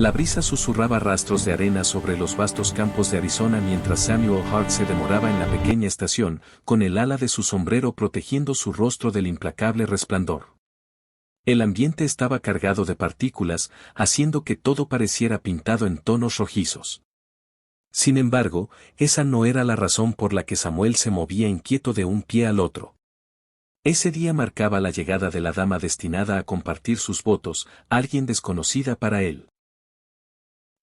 La brisa susurraba rastros de arena sobre los vastos campos de Arizona mientras Samuel Hart se demoraba en la pequeña estación, con el ala de su sombrero protegiendo su rostro del implacable resplandor. El ambiente estaba cargado de partículas, haciendo que todo pareciera pintado en tonos rojizos. Sin embargo, esa no era la razón por la que Samuel se movía inquieto de un pie al otro. Ese día marcaba la llegada de la dama destinada a compartir sus votos, alguien desconocida para él.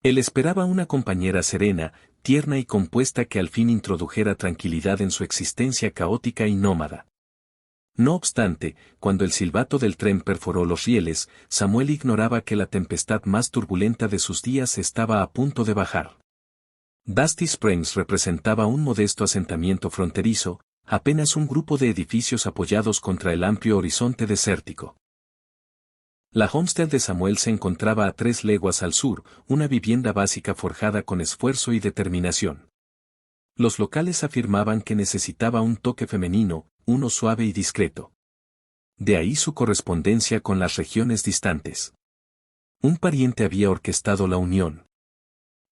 Él esperaba una compañera serena, tierna y compuesta que al fin introdujera tranquilidad en su existencia caótica y nómada. No obstante, cuando el silbato del tren perforó los rieles, Samuel ignoraba que la tempestad más turbulenta de sus días estaba a punto de bajar. Dusty Springs representaba un modesto asentamiento fronterizo, apenas un grupo de edificios apoyados contra el amplio horizonte desértico. La homestead de Samuel se encontraba a 3 leguas al sur, una vivienda básica forjada con esfuerzo y determinación. Los locales afirmaban que necesitaba un toque femenino, uno suave y discreto. De ahí su correspondencia con las regiones distantes. Un pariente había orquestado la unión.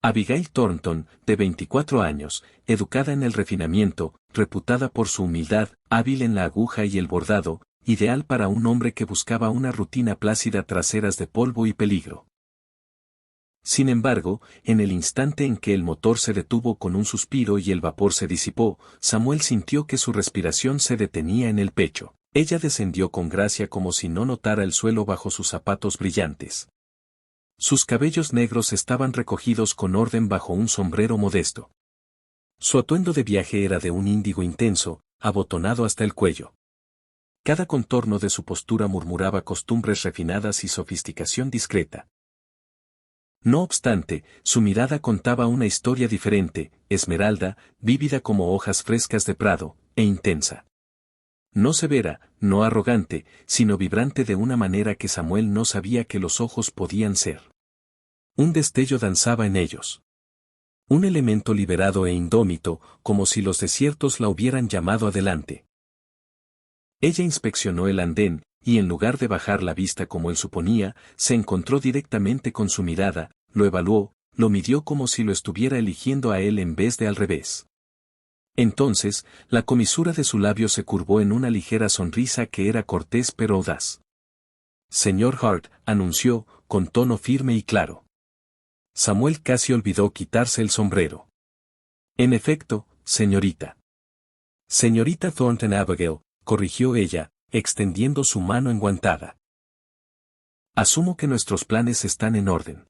Abigail Thornton, de 24 años, educada en el refinamiento, reputada por su humildad, hábil en la aguja y el bordado, ideal para un hombre que buscaba una rutina plácida tras eras de polvo y peligro. Sin embargo, en el instante en que el motor se detuvo con un suspiro y el vapor se disipó, Samuel sintió que su respiración se detenía en el pecho. Ella descendió con gracia como si no notara el suelo bajo sus zapatos brillantes. Sus cabellos negros estaban recogidos con orden bajo un sombrero modesto. Su atuendo de viaje era de un índigo intenso, abotonado hasta el cuello. Cada contorno de su postura murmuraba costumbres refinadas y sofisticación discreta. No obstante, su mirada contaba una historia diferente, esmeralda, vívida como hojas frescas de prado, e intensa. No severa, no arrogante, sino vibrante de una manera que Samuel no sabía que los ojos podían ser. Un destello danzaba en ellos. Un elemento liberado e indómito, como si los desiertos la hubieran llamado adelante. Ella inspeccionó el andén, y en lugar de bajar la vista como él suponía, se encontró directamente con su mirada, lo evaluó, lo midió como si lo estuviera eligiendo a él en vez de al revés. Entonces, la comisura de su labio se curvó en una ligera sonrisa que era cortés pero audaz. Señor Hart, anunció, con tono firme y claro. Samuel casi olvidó quitarse el sombrero. En efecto, señorita. Señorita Thornton Abigail, corrigió ella, extendiendo su mano enguantada. Asumo que nuestros planes están en orden.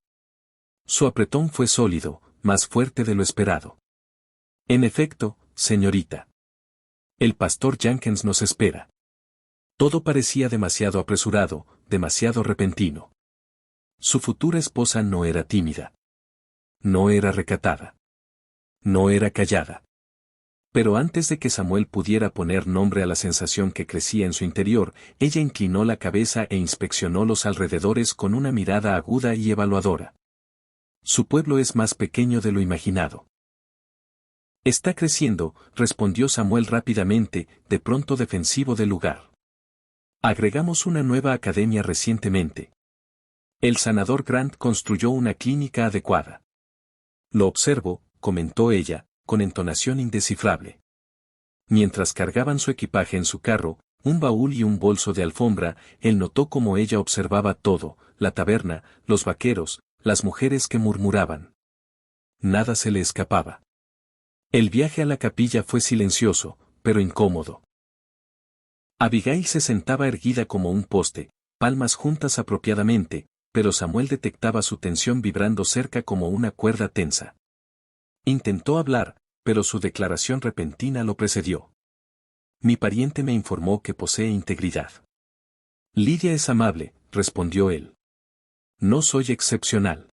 Su apretón fue sólido, más fuerte de lo esperado. En efecto, señorita. El pastor Jenkins nos espera. Todo parecía demasiado apresurado, demasiado repentino. Su futura esposa no era tímida. No era recatada. No era callada. Pero antes de que Samuel pudiera poner nombre a la sensación que crecía en su interior, ella inclinó la cabeza e inspeccionó los alrededores con una mirada aguda y evaluadora. Su pueblo es más pequeño de lo imaginado. Está creciendo, respondió Samuel rápidamente, de pronto defensivo del lugar. Agregamos una nueva academia recientemente. El sanador Grant construyó una clínica adecuada. Lo observo, comentó ella, con entonación indescifrable. Mientras cargaban su equipaje en su carro, un baúl y un bolso de alfombra, él notó cómo ella observaba todo, la taberna, los vaqueros, las mujeres que murmuraban. Nada se le escapaba. El viaje a la capilla fue silencioso, pero incómodo. Abigail se sentaba erguida como un poste, palmas juntas apropiadamente, pero Samuel detectaba su tensión vibrando cerca como una cuerda tensa. Intentó hablar, pero su declaración repentina lo precedió. Mi pariente me informó que posee integridad. Lidia es amable, respondió él. No soy excepcional.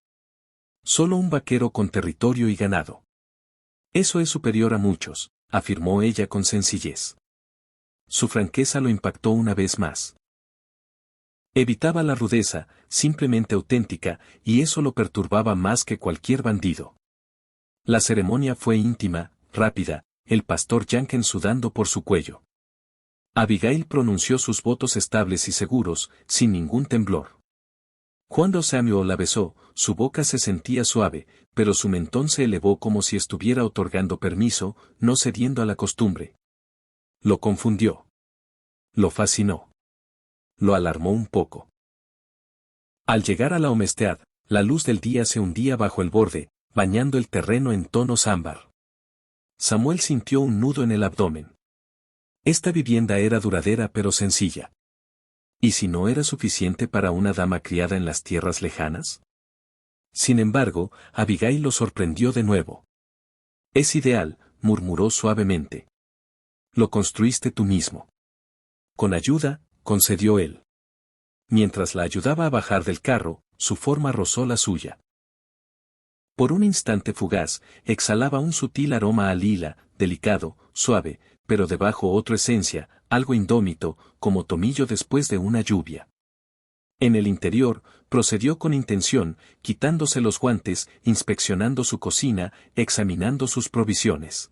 Solo un vaquero con territorio y ganado. Eso es superior a muchos, afirmó ella con sencillez. Su franqueza lo impactó una vez más. Evitaba la rudeza, simplemente auténtica, y eso lo perturbaba más que cualquier bandido. La ceremonia fue íntima, rápida, el pastor Jenkins sudando por su cuello. Abigail pronunció sus votos estables y seguros, sin ningún temblor. Cuando Samuel la besó, su boca se sentía suave, pero su mentón se elevó como si estuviera otorgando permiso, no cediendo a la costumbre. Lo confundió. Lo fascinó. Lo alarmó un poco. Al llegar a la Homestead, la luz del día se hundía bajo el borde, bañando el terreno en tonos ámbar. Samuel sintió un nudo en el abdomen. Esta vivienda era duradera pero sencilla. ¿Y si no era suficiente para una dama criada en las tierras lejanas? Sin embargo, Abigail lo sorprendió de nuevo. Es ideal, murmuró suavemente. Lo construiste tú mismo. Con ayuda, concedió él. Mientras la ayudaba a bajar del carro, su forma rozó la suya. Por un instante fugaz, exhalaba un sutil aroma a lila, delicado, suave, pero debajo otra esencia, algo indómito, como tomillo después de una lluvia. En el interior, procedió con intención, quitándose los guantes, inspeccionando su cocina, examinando sus provisiones.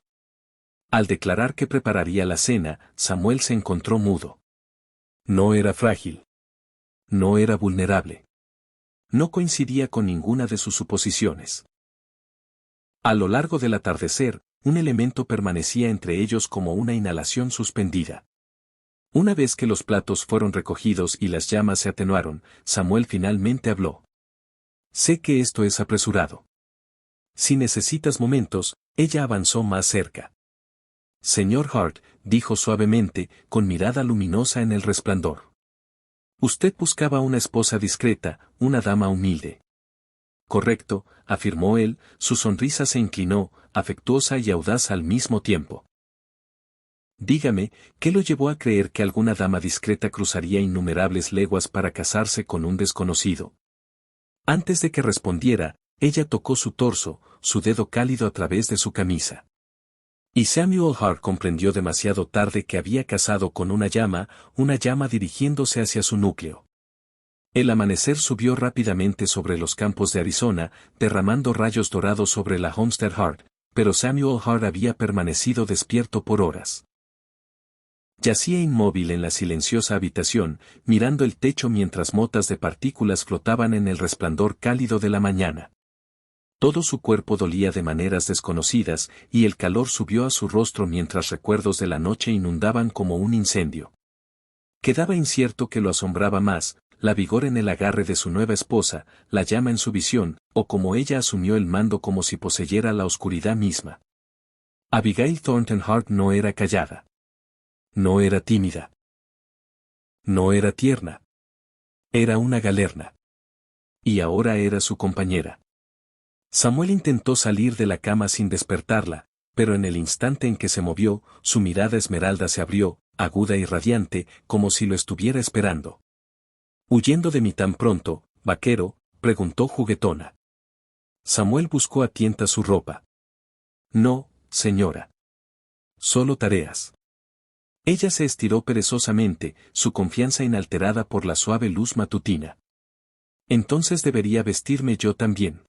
Al declarar que prepararía la cena, Samuel se encontró mudo. No era frágil. No era vulnerable. No coincidía con ninguna de sus suposiciones. A lo largo del atardecer, un elemento permanecía entre ellos como una inhalación suspendida. Una vez que los platos fueron recogidos y las llamas se atenuaron, Samuel finalmente habló. Sé que esto es apresurado. Si necesitas momentos, ella avanzó más cerca. Señor Hart, dijo suavemente, con mirada luminosa en el resplandor. Usted buscaba una esposa discreta, una dama humilde. Correcto, afirmó él, su sonrisa se inclinó, afectuosa y audaz al mismo tiempo. Dígame, ¿qué lo llevó a creer que alguna dama discreta cruzaría innumerables leguas para casarse con un desconocido? Antes de que respondiera, ella tocó su torso, su dedo cálido a través de su camisa. Y Samuel Hart comprendió demasiado tarde que había cazado con una llama dirigiéndose hacia su núcleo. El amanecer subió rápidamente sobre los campos de Arizona, derramando rayos dorados sobre la Homestead Hart, pero Samuel Hart había permanecido despierto por horas. Yacía inmóvil en la silenciosa habitación, mirando el techo mientras motas de partículas flotaban en el resplandor cálido de la mañana. Todo su cuerpo dolía de maneras desconocidas, y el calor subió a su rostro mientras recuerdos de la noche inundaban como un incendio. Quedaba incierto qué lo asombraba más, la vigor en el agarre de su nueva esposa, la llama en su visión, o como ella asumió el mando como si poseyera la oscuridad misma. Abigail Thornton Hart no era callada. No era tímida. No era tierna. Era una galerna. Y ahora era su compañera. Samuel intentó salir de la cama sin despertarla, pero en el instante en que se movió, su mirada esmeralda se abrió, aguda y radiante, como si lo estuviera esperando. ¿Huyendo de mí tan pronto, vaquero?, preguntó juguetona. Samuel buscó a tientas su ropa. No, señora. Solo tareas. Ella se estiró perezosamente, su confianza inalterada por la suave luz matutina. Entonces debería vestirme yo también.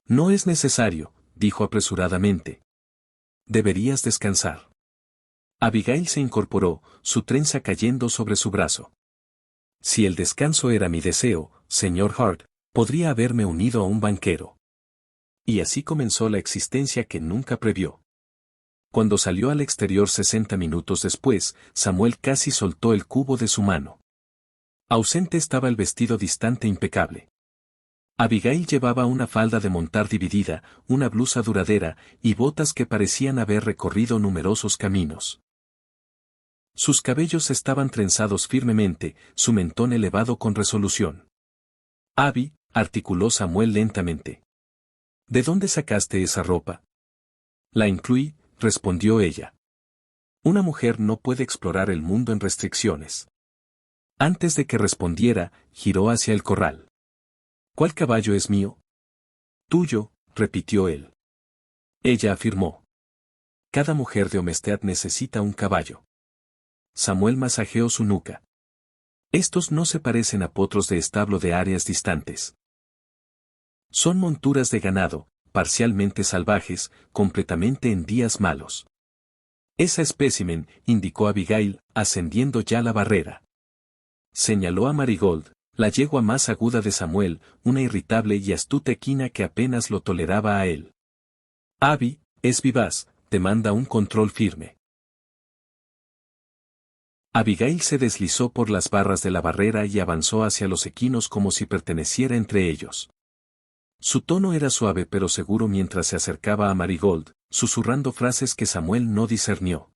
No es necesario, dijo apresuradamente. Deberías descansar. Abigail se incorporó, su trenza cayendo sobre su brazo. Si el descanso era mi deseo, señor Hart, podría haberme unido a un banquero. Y así comenzó la existencia que nunca previó. Cuando salió al exterior 60 minutos después, Samuel casi soltó el cubo de su mano. Ausente estaba el vestido distante impecable. Abigail llevaba una falda de montar dividida, una blusa duradera, y botas que parecían haber recorrido numerosos caminos. Sus cabellos estaban trenzados firmemente, su mentón elevado con resolución. Abby, articuló Samuel lentamente. ¿De dónde sacaste esa ropa? La incluí, respondió ella. Una mujer no puede explorar el mundo en restricciones. Antes de que respondiera, giró hacia el corral. ¿Cuál caballo es mío? Tuyo, repitió él. Ella afirmó. Cada mujer de Homestead necesita un caballo. Samuel masajeó su nuca. Estos no se parecen a potros de establo de áreas distantes. Son monturas de ganado, parcialmente salvajes, completamente en días malos. Esa espécimen, indicó Abigail, ascendiendo ya la barrera. Señaló a Marigold, La yegua más aguda de Samuel, una irritable y astuta equina que apenas lo toleraba a él. Abby, es vivaz, demanda un control firme. Abigail se deslizó por las barras de la barrera y avanzó hacia los equinos como si perteneciera entre ellos. Su tono era suave pero seguro mientras se acercaba a Marigold, susurrando frases que Samuel no discernió.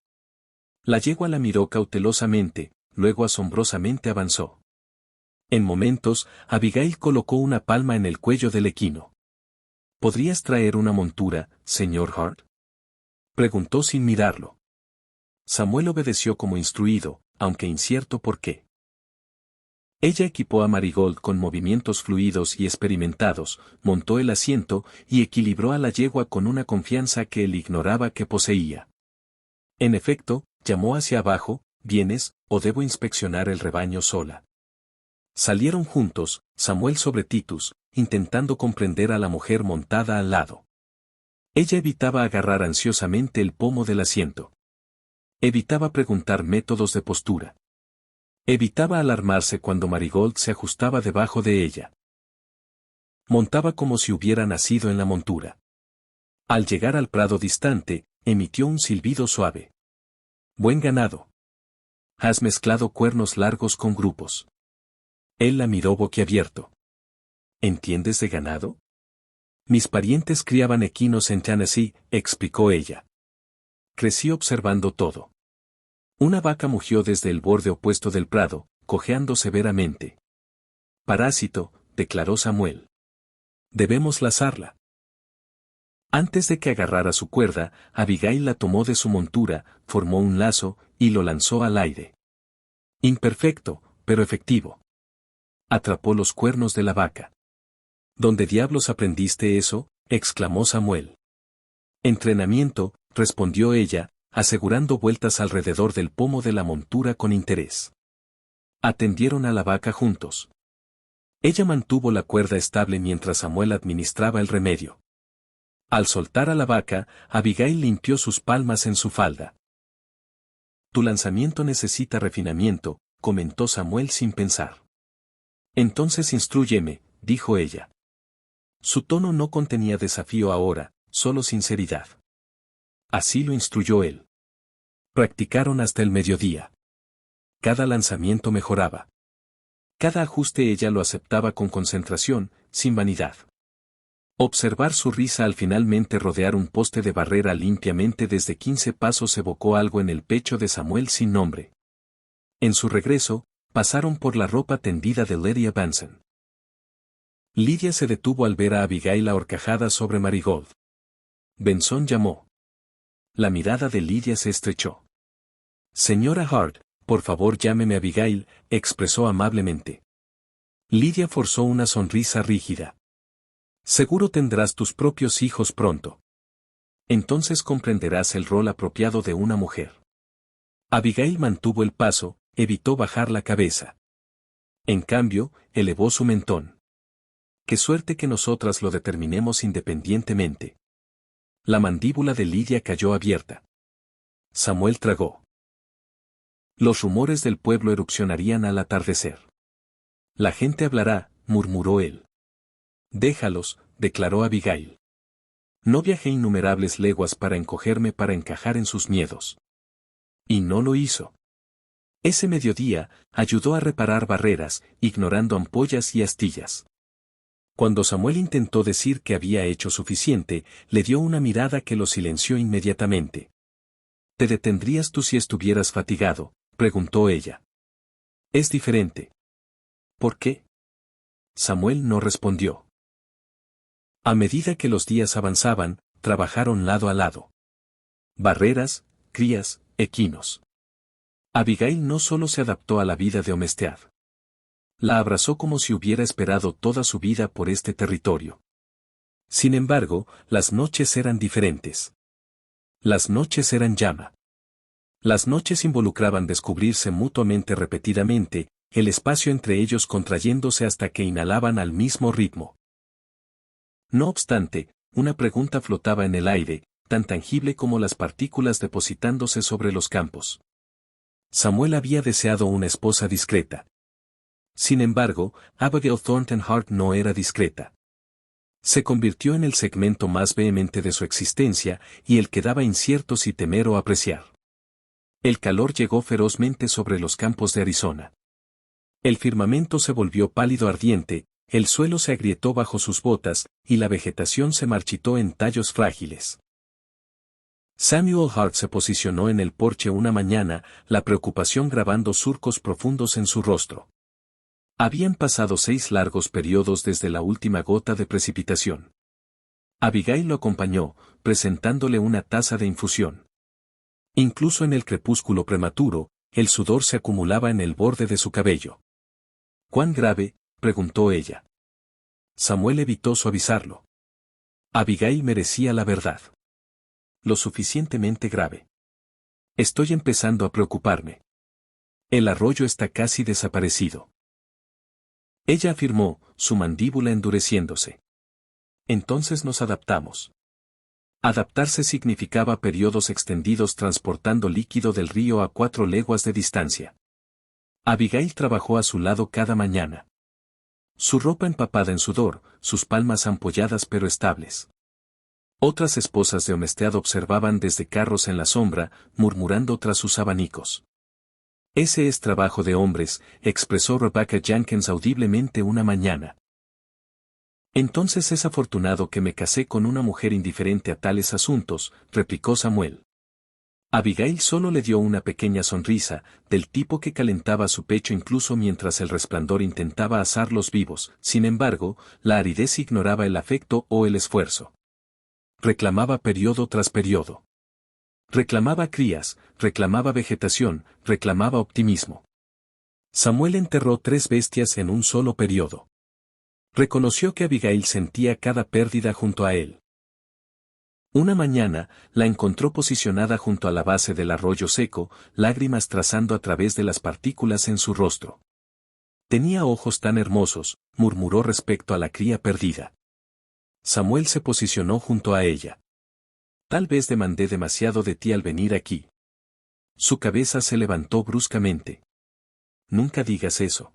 La yegua la miró cautelosamente, luego asombrosamente avanzó. En momentos, Abigail colocó una palma en el cuello del equino. ¿Podrías traer una montura, señor Hart? Preguntó sin mirarlo. Samuel obedeció como instruido, aunque incierto por qué. Ella equipó a Marigold con movimientos fluidos y experimentados, montó el asiento y equilibró a la yegua con una confianza que él ignoraba que poseía. En efecto, llamó hacia abajo, ¿vienes, o debo inspeccionar el rebaño sola? Salieron juntos, Samuel sobre Titus, intentando comprender a la mujer montada al lado. Ella evitaba agarrar ansiosamente el pomo del asiento. Evitaba preguntar métodos de postura. Evitaba alarmarse cuando Marigold se ajustaba debajo de ella. Montaba como si hubiera nacido en la montura. Al llegar al prado distante, emitió un silbido suave. Buen ganado. Has mezclado cuernos largos con grupos. Él la miró boquiabierto. ¿Entiendes de ganado? Mis parientes criaban equinos en Tennessee, explicó ella. Crecí observando todo. Una vaca mugió desde el borde opuesto del prado, cojeando severamente. Parásito, declaró Samuel. Debemos lazarla. Antes de que agarrara su cuerda, Abigail la tomó de su montura, formó un lazo, y lo lanzó al aire. Imperfecto, pero efectivo. Atrapó los cuernos de la vaca. ¿Dónde diablos aprendiste eso?, exclamó Samuel. Entrenamiento, respondió ella, asegurando vueltas alrededor del pomo de la montura con interés. Atendieron a la vaca juntos. Ella mantuvo la cuerda estable mientras Samuel administraba el remedio. Al soltar a la vaca, Abigail limpió sus palmas en su falda. Tu lanzamiento necesita refinamiento, comentó Samuel sin pensar. Entonces instrúyeme, dijo ella. Su tono no contenía desafío ahora, solo sinceridad. Así lo instruyó él. Practicaron hasta el mediodía. Cada lanzamiento mejoraba. Cada ajuste ella lo aceptaba con concentración, sin vanidad. Observar su risa al finalmente rodear un poste de barrera limpiamente desde 15 pasos evocó algo en el pecho de Samuel sin nombre. En su regreso, pasaron por la ropa tendida de Lydia Benson. Lydia se detuvo al ver a Abigail ahorcajada sobre Marigold. Benson llamó. La mirada de Lydia se estrechó. Señora Hart, por favor llámeme Abigail, expresó amablemente. Lydia forzó una sonrisa rígida. Seguro tendrás tus propios hijos pronto. Entonces comprenderás el rol apropiado de una mujer. Abigail mantuvo el paso, evitó bajar la cabeza. En cambio, elevó su mentón. Qué suerte que nosotras lo determinemos independientemente. La mandíbula de Lydia cayó abierta. Samuel tragó. Los rumores del pueblo erupcionarían al atardecer. La gente hablará, murmuró él. Déjalos, declaró Abigail. No viajé innumerables leguas para encogerme para encajar en sus miedos. Y no lo hizo. Ese mediodía, ayudó a reparar barreras, ignorando ampollas y astillas. Cuando Samuel intentó decir que había hecho suficiente, le dio una mirada que lo silenció inmediatamente. ¿Te detendrías tú si estuvieras fatigado?, preguntó ella. Es diferente. ¿Por qué? Samuel no respondió. A medida que los días avanzaban, trabajaron lado a lado. Barreras, crías, equinos. Abigail no solo se adaptó a la vida de Homestead. La abrazó como si hubiera esperado toda su vida por este territorio. Sin embargo, las noches eran diferentes. Las noches eran llama. Las noches involucraban descubrirse mutuamente repetidamente, el espacio entre ellos contrayéndose hasta que inhalaban al mismo ritmo. No obstante, una pregunta flotaba en el aire, tan tangible como las partículas depositándose sobre los campos. Samuel había deseado una esposa discreta. Sin embargo, Abigail Thornton Hart no era discreta. Se convirtió en el segmento más vehemente de su existencia y el que daba incierto si temer o apreciar. El calor llegó ferozmente sobre los campos de Arizona. El firmamento se volvió pálido ardiente, el suelo se agrietó bajo sus botas, y la vegetación se marchitó en tallos frágiles. Samuel Hart se posicionó en el porche una mañana, la preocupación grabando surcos profundos en su rostro. Habían pasado 6 largos periodos desde la última gota de precipitación. Abigail lo acompañó, presentándole una taza de infusión. Incluso en el crepúsculo prematuro, el sudor se acumulaba en el borde de su cabello. ¿Cuán grave?, preguntó ella. Samuel evitó suavizarlo. Abigail merecía la verdad. Lo suficientemente grave. Estoy empezando a preocuparme. El arroyo está casi desaparecido. Ella afirmó, su mandíbula endureciéndose. Entonces nos adaptamos. Adaptarse significaba periodos extendidos transportando líquido del río a 4 leguas de distancia. Abigail trabajó a su lado cada mañana. Su ropa empapada en sudor, sus palmas ampolladas pero estables. Otras esposas de Homestead observaban desde carros en la sombra, murmurando tras sus abanicos. Ese es trabajo de hombres, expresó Rebecca Jenkins audiblemente una mañana. Entonces es afortunado que me casé con una mujer indiferente a tales asuntos, replicó Samuel. Abigail solo le dio una pequeña sonrisa, del tipo que calentaba su pecho incluso mientras el resplandor intentaba asarlos vivos. Sin embargo, la aridez ignoraba el afecto o el esfuerzo. Reclamaba periodo tras periodo. Reclamaba crías, reclamaba vegetación, reclamaba optimismo. Samuel enterró 3 bestias en un solo periodo. Reconoció que Abigail sentía cada pérdida junto a él. Una mañana, la encontró posicionada junto a la base del arroyo seco, lágrimas trazando a través de las partículas en su rostro. Tenía ojos tan hermosos, murmuró respecto a la cría perdida. Samuel se posicionó junto a ella. Tal vez demandé demasiado de ti al venir aquí. Su cabeza se levantó bruscamente. Nunca digas eso.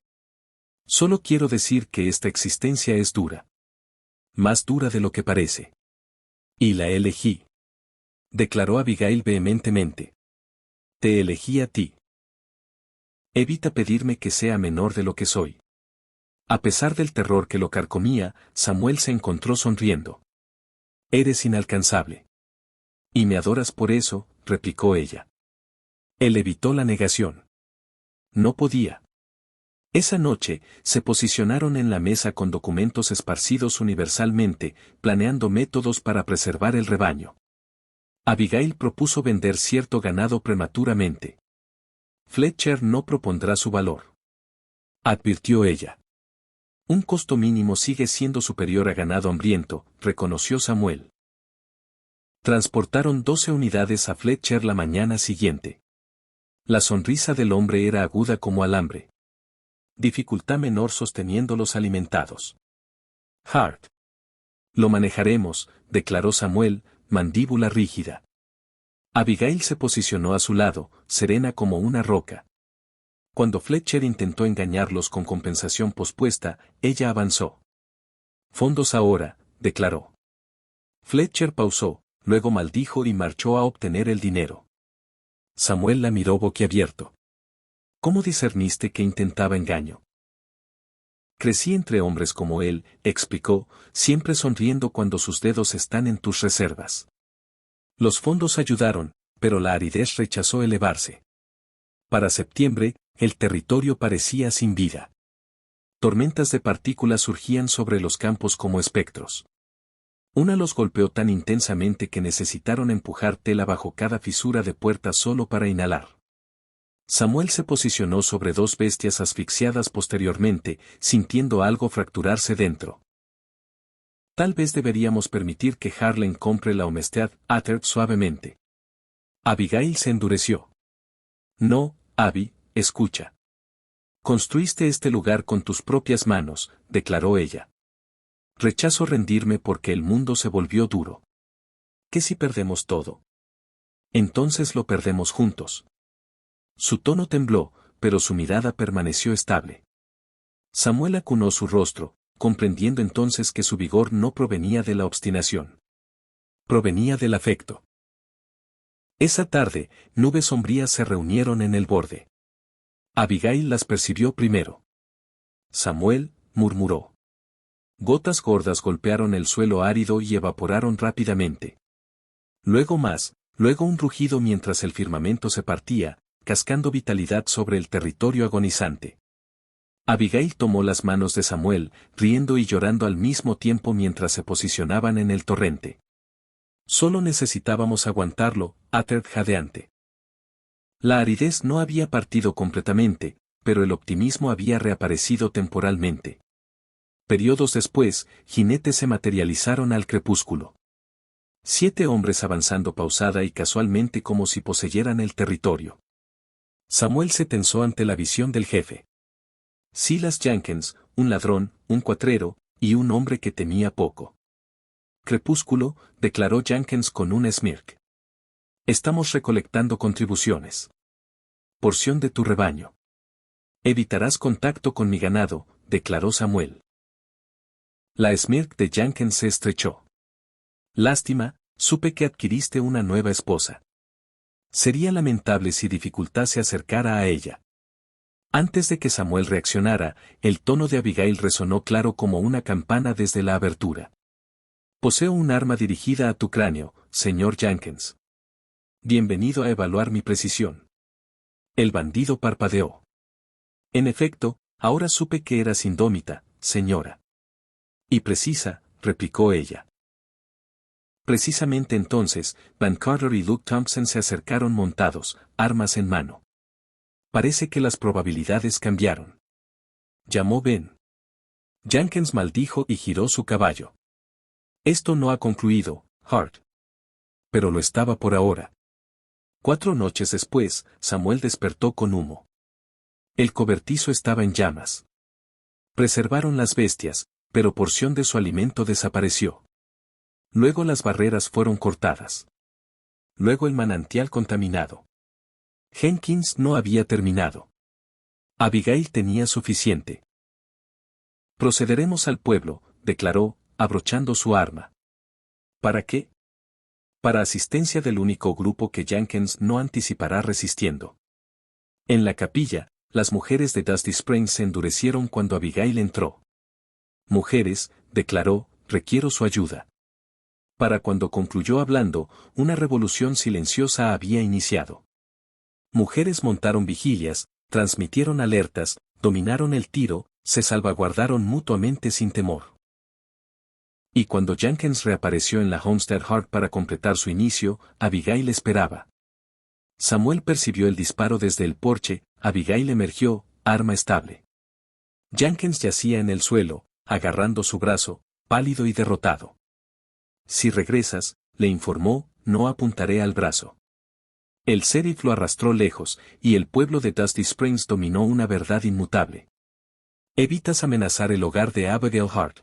Solo quiero decir que esta existencia es dura. Más dura de lo que parece. Y la elegí. Declaró Abigail vehementemente. Te elegí a ti. Evita pedirme que sea menor de lo que soy. A pesar del terror que lo carcomía, Samuel se encontró sonriendo. Eres inalcanzable. Y me adoras por eso, replicó ella. Él evitó la negación. No podía. Esa noche, se posicionaron en la mesa con documentos esparcidos universalmente, planeando métodos para preservar el rebaño. Abigail propuso vender cierto ganado prematuramente. Fletcher no propondrá su valor. Advirtió ella. Un costo mínimo sigue siendo superior a ganado hambriento, reconoció Samuel. Transportaron 12 unidades a Fletcher la mañana siguiente. La sonrisa del hombre era aguda como alambre. Dificultad menor sosteniéndolos alimentados. Hart. Lo manejaremos, declaró Samuel, mandíbula rígida. Abigail se posicionó a su lado, serena como una roca. Cuando Fletcher intentó engañarlos con compensación pospuesta, ella avanzó. Fondos ahora, declaró. Fletcher pausó, luego maldijo y marchó a obtener el dinero. Samuel la miró boquiabierto. ¿Cómo discerniste que intentaba engaño? Crecí entre hombres como él, explicó, siempre sonriendo cuando sus dedos están en tus reservas. Los fondos ayudaron, pero la aridez rechazó elevarse. Para septiembre, el territorio parecía sin vida. Tormentas de partículas surgían sobre los campos como espectros. Una los golpeó tan intensamente que necesitaron empujar tela bajo cada fisura de puerta solo para inhalar. Samuel se posicionó sobre 2 bestias asfixiadas posteriormente, sintiendo algo fracturarse dentro. Tal vez deberíamos permitir que Harlan compre la Homestead, Ather suavemente. Abigail se endureció. No, Abby, escucha. Construiste este lugar con tus propias manos, declaró ella. Rechazo rendirme porque el mundo se volvió duro. ¿Qué si perdemos todo? Entonces lo perdemos juntos. Su tono tembló, pero su mirada permaneció estable. Samuel acunó su rostro, comprendiendo entonces que su vigor no provenía de la obstinación. Provenía del afecto. Esa tarde, nubes sombrías se reunieron en el borde. Abigail las percibió primero. Samuel, murmuró. Gotas gordas golpearon el suelo árido y evaporaron rápidamente. Luego más, luego un rugido mientras el firmamento se partía, cascando vitalidad sobre el territorio agonizante. Abigail tomó las manos de Samuel, riendo y llorando al mismo tiempo mientras se posicionaban en el torrente. Solo necesitábamos aguantarlo, Ather jadeante. La aridez no había partido completamente, pero el optimismo había reaparecido temporalmente. Periodos después, jinetes se materializaron al crepúsculo. 7 hombres avanzando pausada y casualmente como si poseyeran el territorio. Samuel se tensó ante la visión del jefe. Silas Jenkins, un ladrón, un cuatrero, y un hombre que temía poco. Crepúsculo, declaró Jenkins con un smirk. Estamos recolectando contribuciones. Porción de tu rebaño. Evitarás contacto con mi ganado, declaró Samuel. La smirk de Jenkins se estrechó. Lástima, supe que adquiriste una nueva esposa. Sería lamentable si dificultase acercar a ella. Antes de que Samuel reaccionara, el tono de Abigail resonó claro como una campana desde la abertura. Poseo un arma dirigida a tu cráneo, señor Jenkins. Bienvenido a evaluar mi precisión. El bandido parpadeó. En efecto, ahora supe que eras indómita, señora. Y precisa, replicó ella. Precisamente entonces, Van Carter y Luke Thompson se acercaron montados, armas en mano. Parece que las probabilidades cambiaron. Llamó Ben. Jenkins maldijo y giró su caballo. Esto no ha concluido, Hart. Pero lo estaba por ahora. 4 noches después, Samuel despertó con humo. El cobertizo estaba en llamas. Preservaron las bestias, pero porción de su alimento desapareció. Luego las barreras fueron cortadas. Luego el manantial contaminado. Jenkins no había terminado. Abigail tenía suficiente. Procederemos al pueblo, declaró, abrochando su arma. ¿Para qué? Para asistencia del único grupo que Jenkins no anticipará resistiendo. En la capilla, las mujeres de Dusty Springs se endurecieron cuando Abigail entró. Mujeres, declaró, requiero su ayuda. Para cuando concluyó hablando, una revolución silenciosa había iniciado. Mujeres montaron vigilias, transmitieron alertas, dominaron el tiro, se salvaguardaron mutuamente sin temor. Y cuando Jenkins reapareció en la Homestead Hart para completar su inicio, Abigail esperaba. Samuel percibió el disparo desde el porche, Abigail emergió, arma estable. Jenkins yacía en el suelo, agarrando su brazo, pálido y derrotado. Si regresas, le informó, no apuntaré al brazo. El sheriff lo arrastró lejos, y el pueblo de Dusty Springs dominó una verdad inmutable. Evitas amenazar el hogar de Abigail Hart.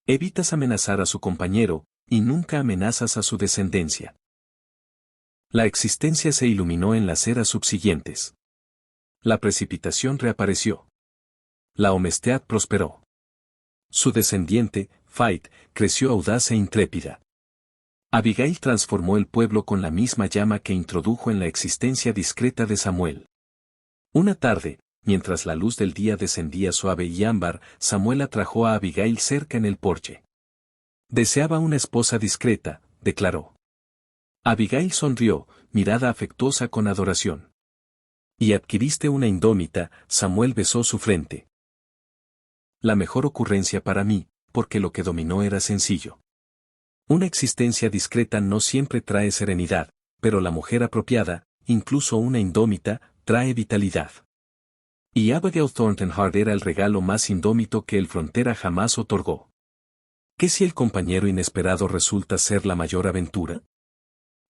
Evitas amenazar a su compañero, y nunca amenazas a su descendencia. La existencia se iluminó en las eras subsiguientes. La precipitación reapareció. La Homestead prosperó. Su descendiente, Fight, creció audaz e intrépida. Abigail transformó el pueblo con la misma llama que introdujo en la existencia discreta de Samuel. Una tarde, mientras la luz del día descendía suave y ámbar, Samuel atrajo a Abigail cerca en el porche. Deseaba una esposa discreta, declaró. Abigail sonrió, mirada afectuosa con adoración. Y adquiriste una indómita, Samuel besó su frente. La mejor ocurrencia para mí, porque lo que dominó era sencillo. Una existencia discreta no siempre trae serenidad, pero la mujer apropiada, incluso una indómita, trae vitalidad. Y Abigail Thornton Hart era el regalo más indómito que el Frontera jamás otorgó. ¿Qué si el compañero inesperado resulta ser la mayor aventura?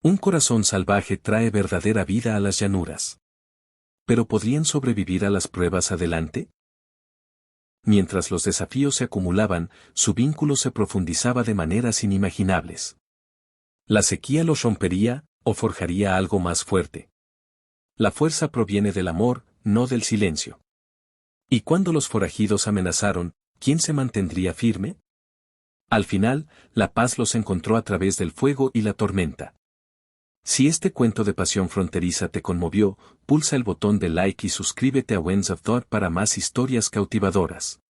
Un corazón salvaje trae verdadera vida a las llanuras. ¿Pero podrían sobrevivir a las pruebas adelante? Mientras los desafíos se acumulaban, su vínculo se profundizaba de maneras inimaginables. La sequía los rompería, o forjaría algo más fuerte. La fuerza proviene del amor, no del silencio. Y cuando los forajidos amenazaron, ¿quién se mantendría firme? Al final, la paz los encontró a través del fuego y la tormenta. Si este cuento de pasión fronteriza te conmovió, pulsa el botón de like y suscríbete a Winds of Thor para más historias cautivadoras.